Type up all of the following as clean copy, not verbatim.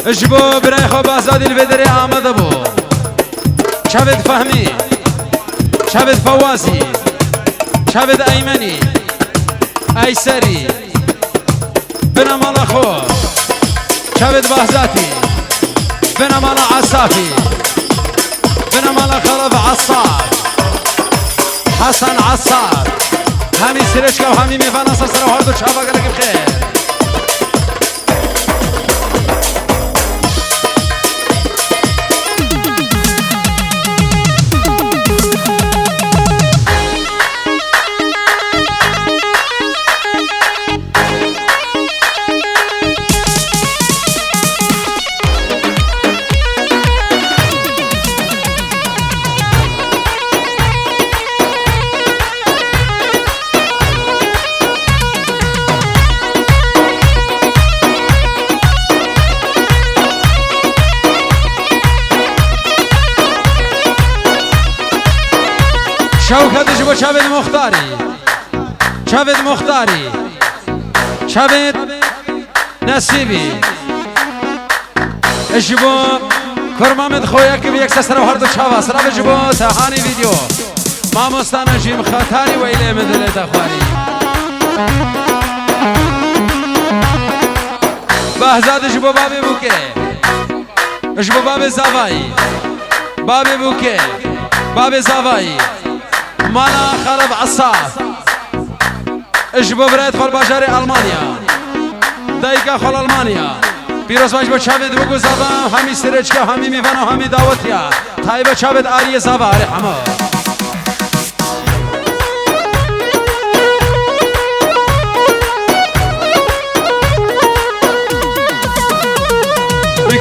اجبو برای خوب آزادی الفدری آمده بو شبد فهمی شبد فوازی شبد ایمنی ایسری بنمال خوب شبد بهزاتی بنمال عصافی بنمال خلف عصار حسن عصار همي سرشكا وهمي ميفانا سرسرا وهردو شابا قالك بخير شوکتش با شبد مختاری شبد مختاری شبد نصیبی اجبو کرمامد خویا که یک سر و هر دو چاوا سر اجبو تهانی ویدیو ما مستان جیم خطاری و ایله مدل تخواری بهزاد اجبو بابی بوکه اجبو بابی زوایی بابی بوکه بابی زوایی مانا خرب عصاف اجبو برایت خال باجار المانیا دایگا خال المانیا پیروز باش با چاوید بگو زبا همی سرچکا همی میوان و همی دعوتیا تایبه چاوید آریه زبا رحمه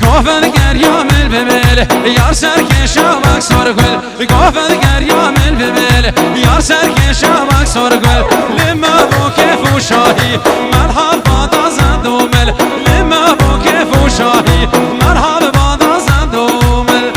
گفتن گریامل بمل یار سرکشا مکسور گل گفتن گریامل بمل یار سرکشا مکسور گل لما بو کیف و شاهی مرحبا دازند و مل لما بو کیف و شاهی مرحبا دازند و مل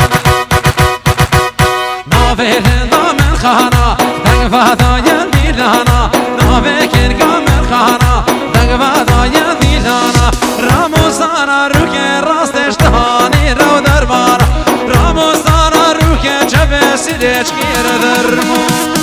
نافه دامن خانا دنگ فهدای دیلانا نافه کرگامل خانا دنگ فهدای دیلانا راموزانا رو که راستش دهانی رو درمان راموزانا رو که جبه سیدش گیر درمان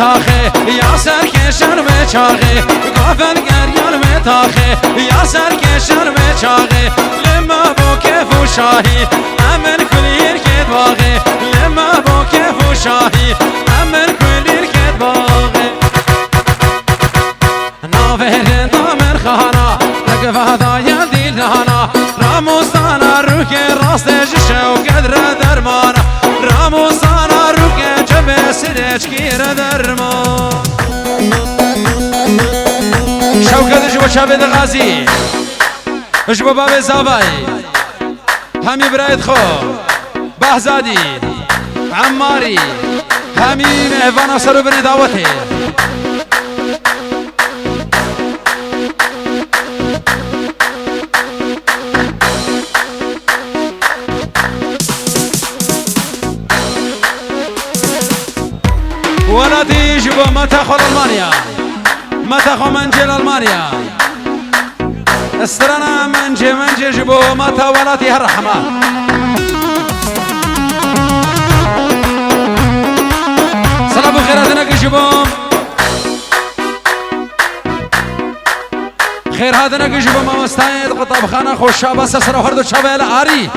تاخه یا سر کشن و چاغه گافن گریان و تاخه یا سر کشن و چاغه لما بو کیف و شاهی امن کلیر کت باغه لما بو کیف و شاهی امن کلیر کت باغه ناوه دامن خانا لگه فهدای دیلانا راموزانا رو که راستش شوکت را درمانا راموزانا رو که جبه سرچ گیر درمان شوکتش با شبد غازی اجبو باب زوایی همی برایت خو بهزادی عماری همی مهوان سرو بنی دعوته ولدي جوا ما تاخذ المانيا ما تاخذ منجل المانيا استرنا منجي جبوا ما تولاتي هالرحمة سلام خيراتنا جبوا خير هذا جبوا ما مستعد قطب خانة خوش بس سر هردو شباب عاري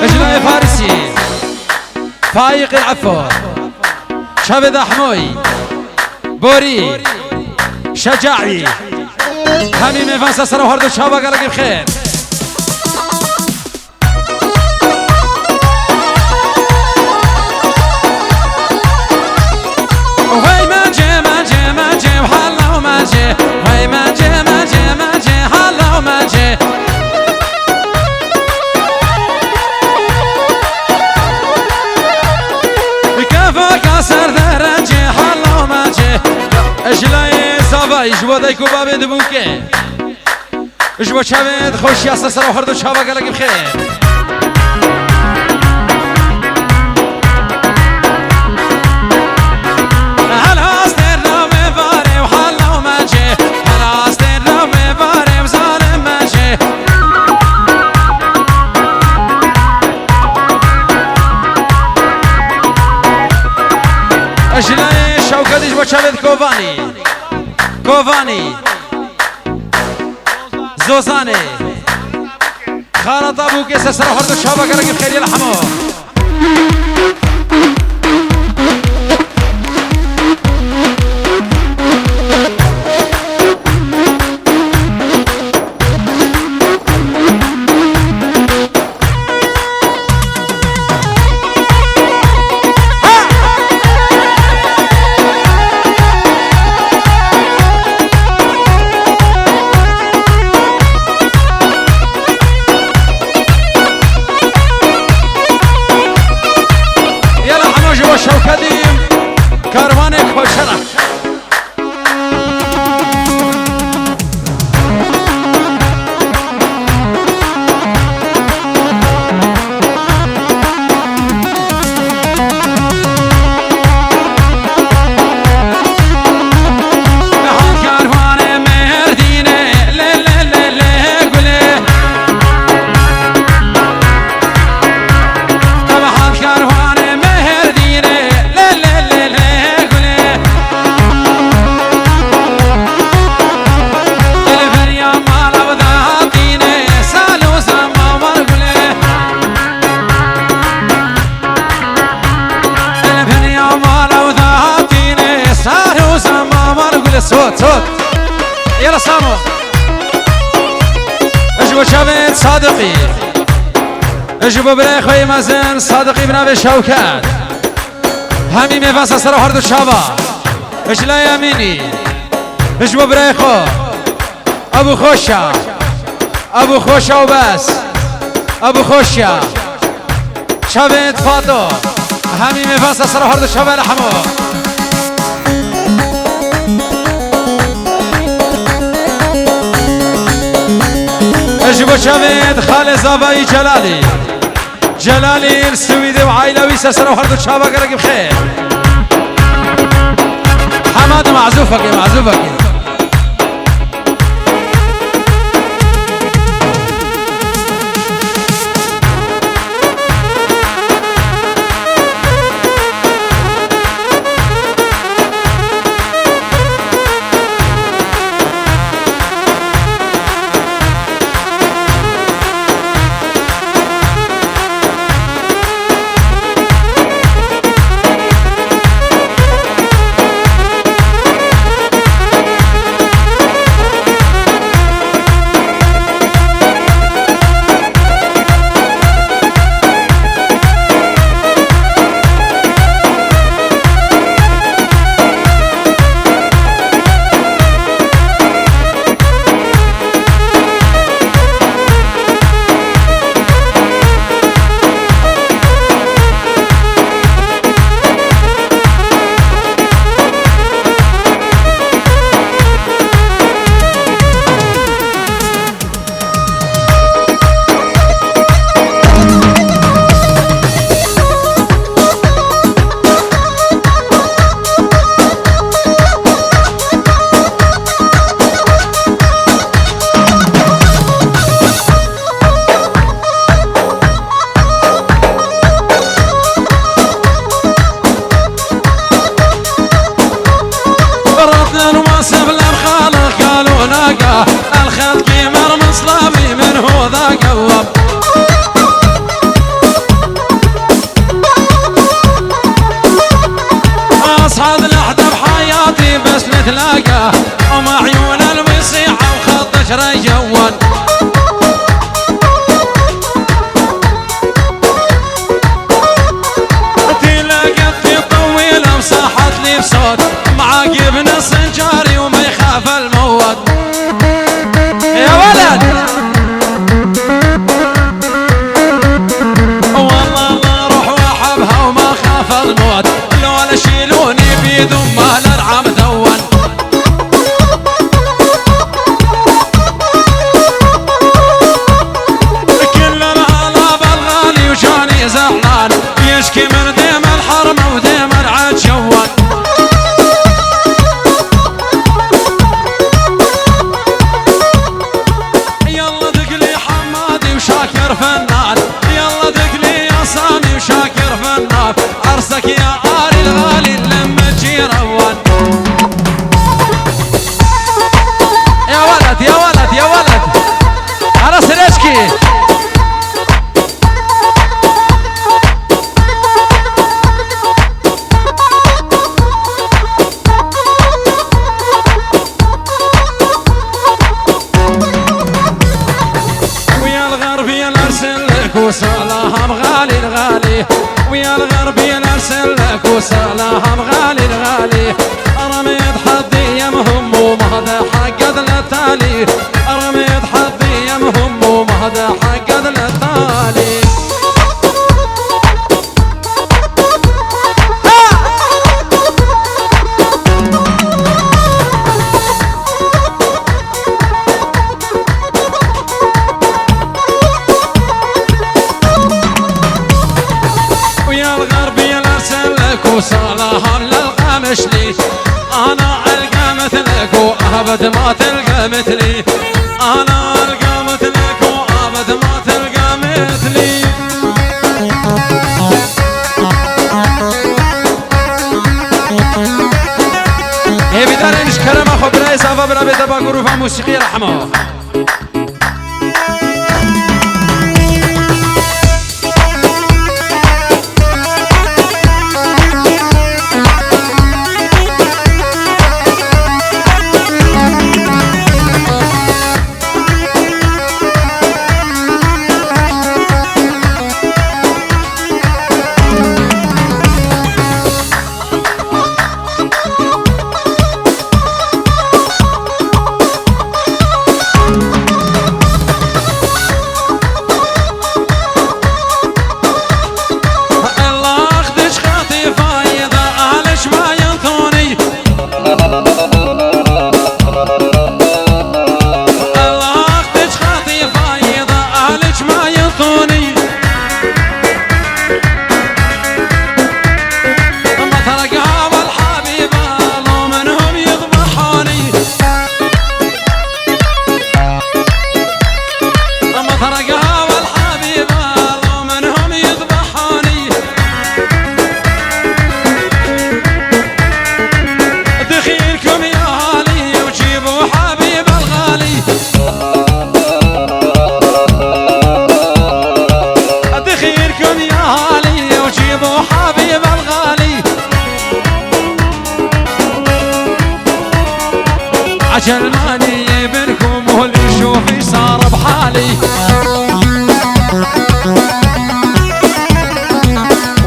اجلاء فارسي فايق العفو شبد احموي بوري شجاعي همي مفاسا سر هردو شابا قالك بخير وهي منجي وحلا ومنجي وهي منجي حلا ومنجي زاوای جبو دایکو بابه دبوکه جبو چاوید خوشی اصلا سر و هردو چاوا گلگی بخیر اجلای شوکتیش با چاوید کووانی زوزانه خالط ابو که سر هر دو شابه گرگ خیلی الحمو شوکدیم کاروان کوچرا صوت يلا سامو اجبو شافت صادقي اجبو برای خوی مازن صادقي بنابه شوکت همی میفاس سر هر دو شابا اجلای امینی اجبو برای خو ابو خوشا و بس ابو خوشا شافت فاتو همی میفاس سر هر دو شابا لحمو اجبو شافت خال زابای جلالي السويدي وعائلوي سسر وهردو شابا قرق بخير حماد معزوفك الخلق مرمى صلابي من هو ذا قوام اصحاب لحظة بحياتي بس نتلاقى ومع عيون المصيحة وخط شري جوان تلاقيتي طويلة وصاحت لي بصوت معاقب نص جاري وما يخاف الموت يا ولد والله ما اروح واحبها وما خاف الموت لو لا شيلوني بيدهم مال العم ذون غالي زعلان يشكي من ديم الحرم وديم العجوان. يلا دقلي حمادي وشاكر فنان، يلا دقلي يا سامي وشاكر فنان، عرسك يا آل الغالي لما تجي روان. يا ولد يا ولد يا ولد عرس الاشكي. ويا الغربي الارسل لك وسلام غالي الغالي، ويا الغربي الارسل لك وسلام غالي الغالي. رميت حظي يمهم ومهدى حقد للتالي، رميت حظي يمهم ومهدى حقد للتالي. ويا الغربي الارسل لك وسلام للقمشلي، انا القى مثلك وابد ما تلقى مثلي، انا القى مثلك وابد ما تلقى مثلي. هي بدار نشكر ما خو بلا اضافه بلا بدبا غروفه موسيقيه رحمه. عجل ماني بينكم واللي يشوفي صار بحالي،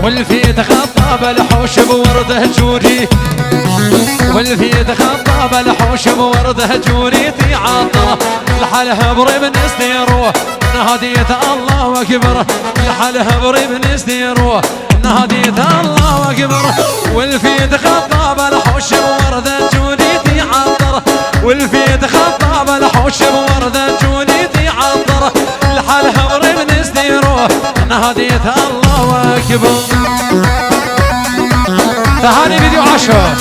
والفيت خطاب الحوش بورده جوري، والفيت خطاب الحوش بورده جوريتي عطره، الحلها بريب نستيروه نهديت الله اكبر، الحلها بريب نستيروه نهديت الله اكبر. والفيت خطاب الحوش بورده جوريتي عطره، والفيت خطاب الحوش بورده جوريتي عطره، الحلها بريب نستيروه نهديت الله اكبر. تهاني فيديو 10.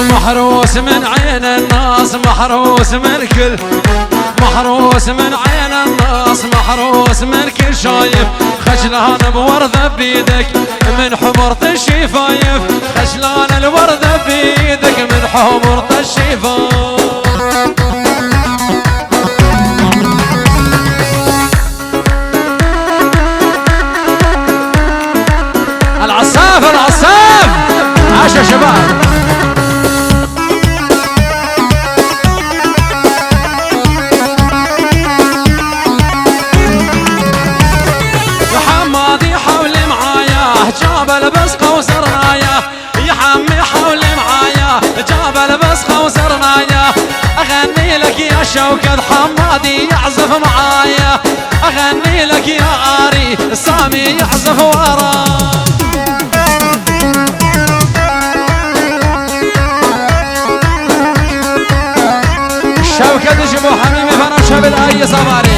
محروس من عين الناس، محروس من كل، محروس من عين الناس، محروس من كل شايف، خجلان بوردة بيدك من حمرة الشفايف، خجلان الوردة بيدك من حمرة الشفايف. العصاف العصاف عاش يا شباب. حمادي حول شوكة حمادي يعزف معايا اغني لك يا عاري سامي يعزف وراي شوكة جبو حميمي فانا شبل اي صباري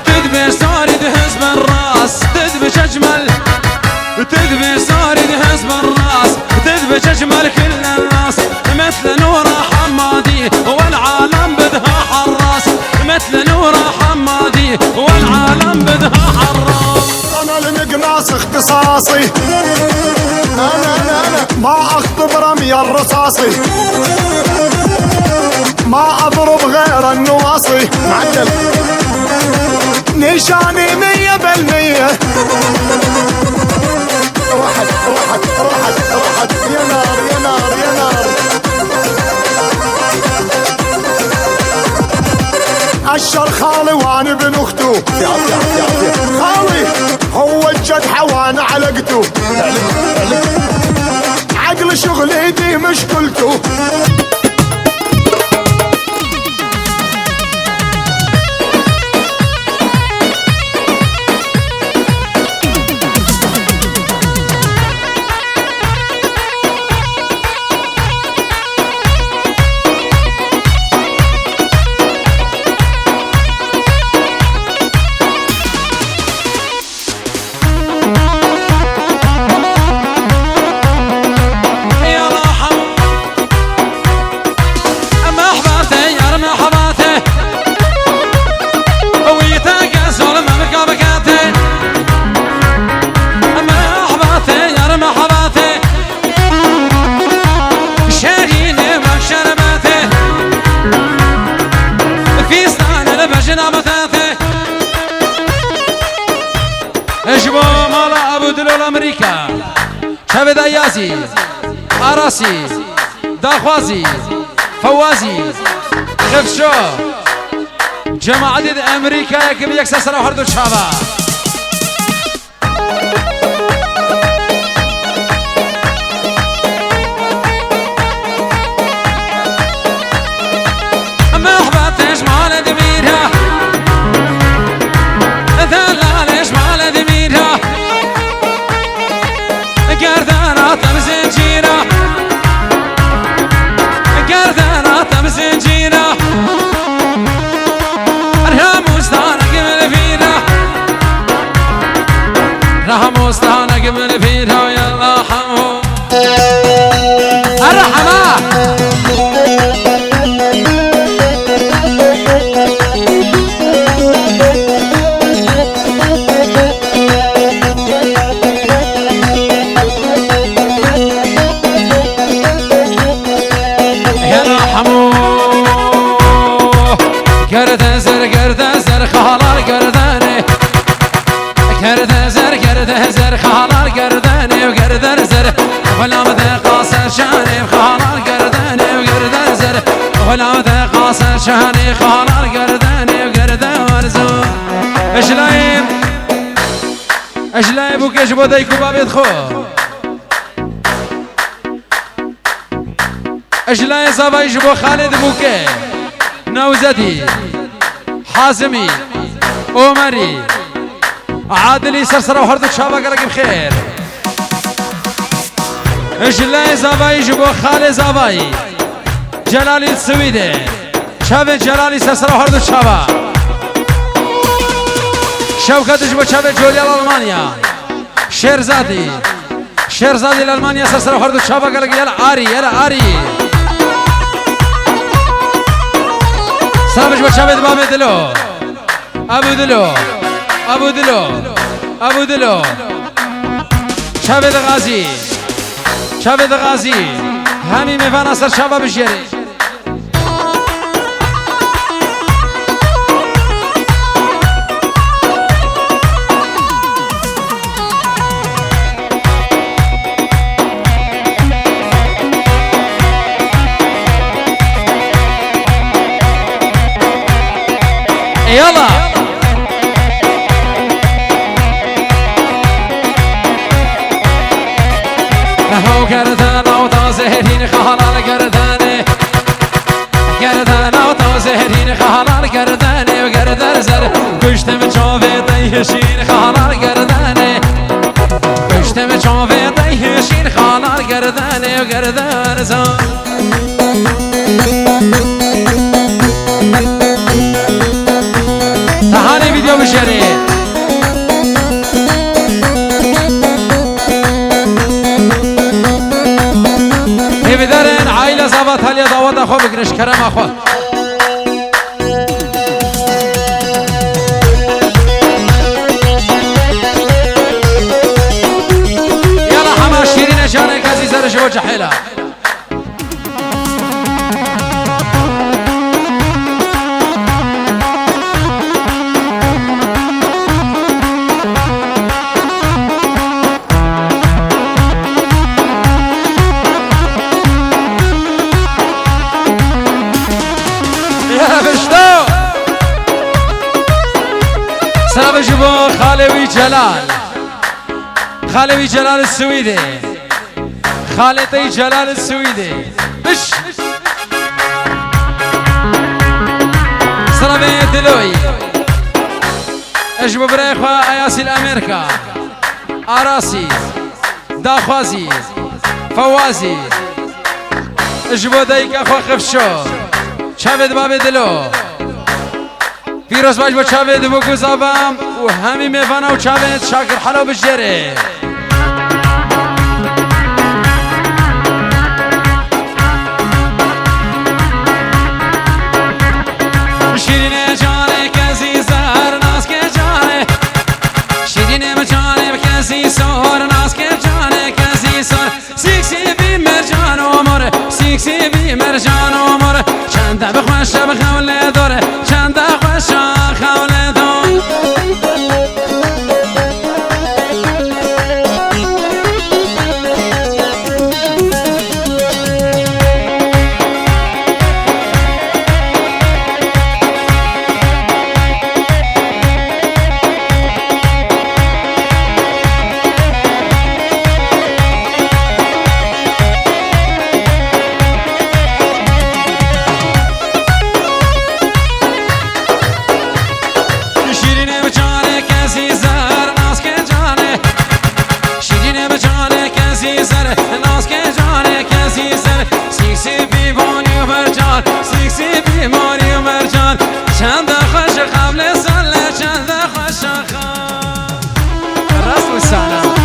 تدبي صاري دهز بالراس تدبي اجمل تدبي صاري دهز بالراس تدبي اجمل كل الناس مثل نورة حمادي والعالم بدها حراس مثل نورة حمادي والعالم بدها حراس انا المقناص اختصاصي انا ما اخطب رمي الرصاصي ما اضرب غير النواصي معدل نشاني 100% راحت راحت راحت راحت يا نار يا نار يا نار الشر خالي وانا ابن اخته خالي هو الجدحة وانا علقته عقل شغلتي مشكلته اجبو مالا ابو دلول امريكا شبد ايازي اراسي داخوازي فوازي خفشو جماعة امريكا يكب يكسر سنة وحردو الشعبة ما احبطش مال دميرها ثلالش مال دميرها قردانات بزنجيرة قردانات بزنجيرة راموستانا قبل فينا راموستانا قبل فينا يلا حمو الرحمة گرد خالار گردنه گرد زر خالار گردنه و گرد زر غلام ده قاصر شانه خالار گردنه و گرد زر غلام ده قاصر شانه خالار گردنه و گرد ورزو اجلایم بو کش بودای کو بابت خو اجلای زبایش بو خالد بوکه نوزدی حازمي عمري عادلي سرسرة وحردو شابا قرق بخير اجلاي زاباي جبو خالي زاباي جلالي السويدي شابي جلالي سرسرة وحردو شابا شوكت جبو شابي جوليا الألمانيا شيرزادي الألمانيا سرسرة وحردو شابا قرق يلا عاري سلامش بشابد بابي دلو ابو دلو شابد غازي همي ميفانا سر شابا بشيري يلا هو گردن و تا زهرین خالال گردنه گردن و تا زهرین خالال گردنه و گردن زر گشتم چاوه دیشین خالال گردنه گشتم چاوه دیشین خالال گردنه و گردن زر تهانی ویدیو بشرید بدرن عائله زبط هلی دعوت خو بگرش کرم خو يلا حما شيرين جانك عزيز رجو جحيله سلام جبو خالوی جلال خالوی جلال السويدي خالتي جلال السويدي بش سلام دلوي اجبو براي خوا اياسي الامريكا اراسي داخوازي فوازي اجبو دايكا خوا خفشو شابد باب دلو پیروز باش با چاوید و گذابم و همی میفانه و چاوید شاکر حالا بجره شیرین جانه کسی زهر ناز که جانه شیرین جانه کسی سهر ناز که جانه کسی سهر سیکسی بی مرجان و مره سیکسی بی مرجان و مره چند بخوش بخوله داره چند خوش خوله داره چند خوش قبل ساله چند خوش راست و سلام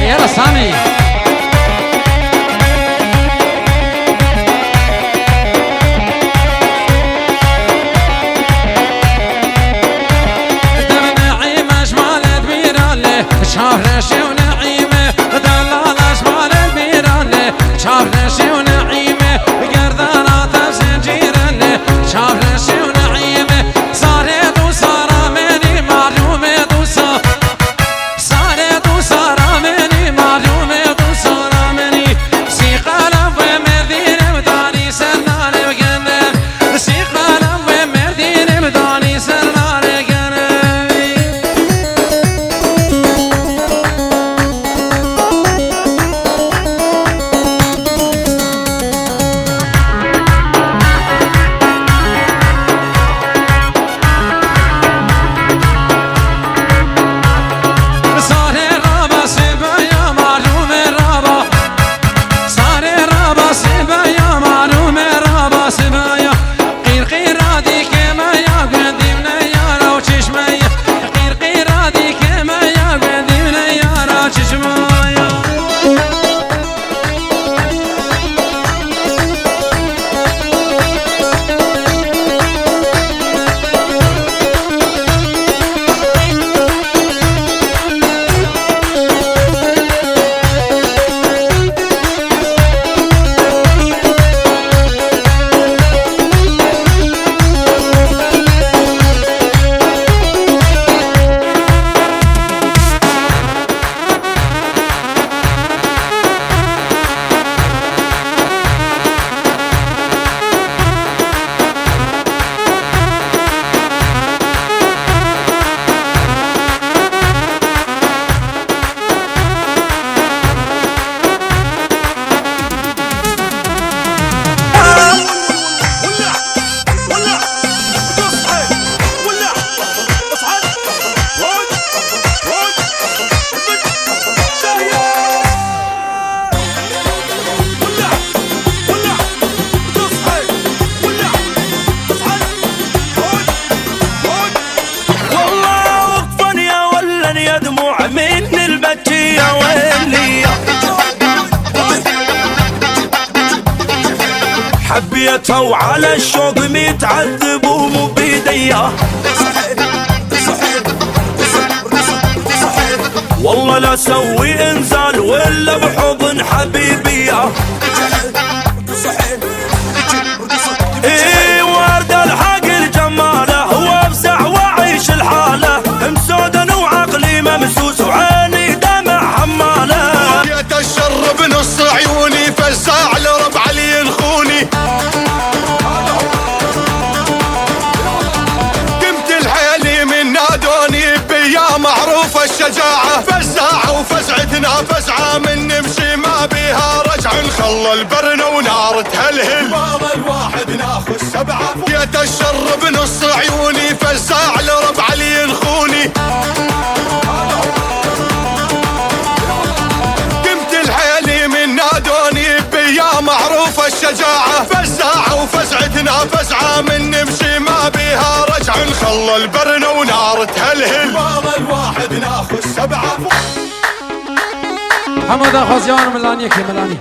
يلا سامي شهرشي ونعيمه دلالش مال البيرانه شهرشي ونعيمه قردانات زنجيرانه شهرشي ونعيمه صارت وصار مني معلومه صارت وصار مني معلومه بيته وعلى الشوق متعذب ومو بيديه. والله لا سوي انزال ولا بحضن حبيبيه. ايه ورد الحق الجماله وافزع واعيش الحاله، مسودا وعقلي ممسوس وعيني دمع حماله. جيت الشر بنص عيوني فزاع لربع علي الخوني، قمت الحيلي من نادوني بيا معروف الشجاعة، فزاعة وفزعتنا فزعة من نمشي ما بيها رجع، نخلى البرن ونار تهلهل بابا الواحد ناخذ سبعة. جيت الشر بنص عيوني فزاع لربع علي الخوني، قمت الحيلي من نادوني بيا معروف الشجاعة، فزاعة وفزعتنا فزعة من نمشي ما بيها رجع، نخلى البرن ونار تهلهل بابا الواحد ناخذ سبعة. حمد خوزیان ملانی که ملانی